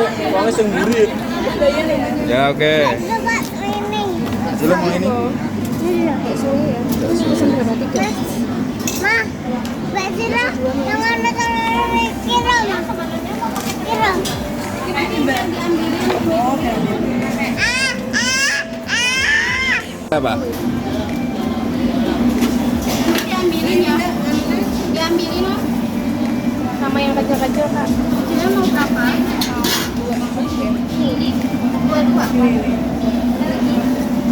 Uangnya sendiri. Ya oke. Coba mau ini. Ma, Basila, yang mana kira? Apa? Diambilin ya. Diambilin loh. Sama yang kecil-kecil kak. Kecilnya mau berapa? Ini. Dua.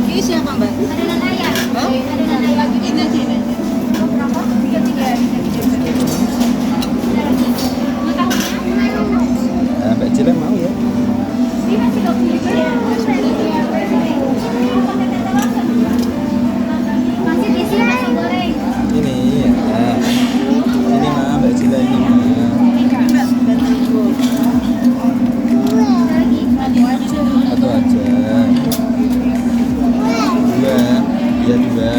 Ini siapa mbak? Ada nanaya. Ada nanaya lagi. Ini. Berapa? Tiga. Mbak Cila mau ya? Ini masih 25 ya. Masih di sini nasi goreng. Ini ya. Ini mah Mbak Cila ini mah. Satu aja. Dua. Ya dua.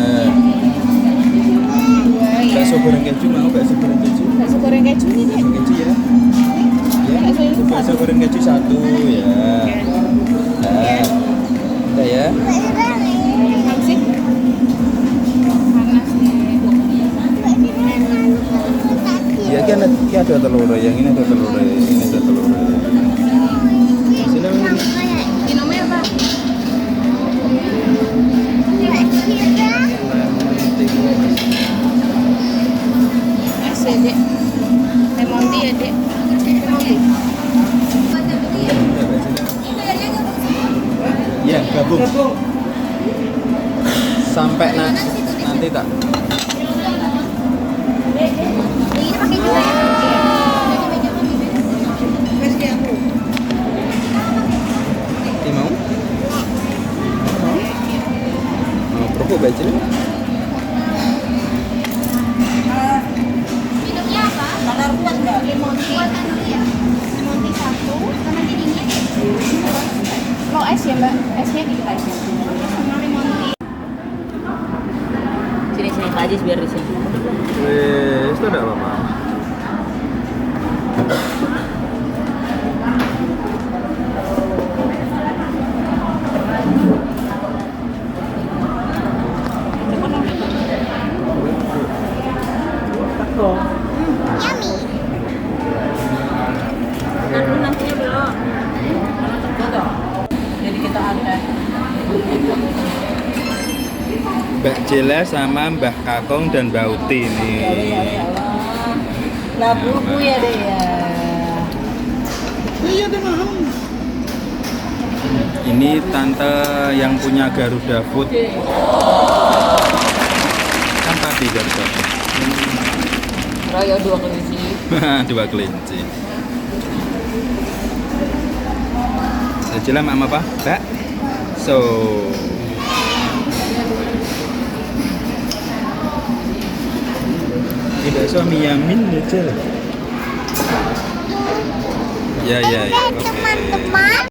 Bakso goreng keju mau bakso goreng keju. Bakso goreng keju ini deh. Bakso keju ya. Ya. Bakso goreng keju satu ya. Nah. Udah ya. Sih. Panas nih. Ya kan ada telur, yang ini ada telur, ini ada telur. Sini Minumnya apa? Es ya dek. Lemon tea ya dek. Ya gabung. Sampai nanti tak. Ini pakai juga ya. Ini mau? Mau kerupuk baju? Minumnya apa? Bakar kuat nggak? Lemon tea. Kuatkan dulu ya. Lemon tea 1 sama dingin. Mau es ya mbak? Esnya dikit aja. Sama lemon tea. Sini Pak Ajis biar di sini. Wes, itu enggak apa-apa. Nanti nantinya belum. Jadi kita ada. Mbak Jela sama Mbah Kakong dan Mbak Uti nih. Lah buku ya deh ya. Iya deh mau. Ini tante yang punya Garuda Food. Kan tadi Garuda Food. Raya 2 kelinci. 2 kelinci. Mbak Jela sama apa? Mbak? So. Tidak suami Yamin aja. Ya. Teman-teman.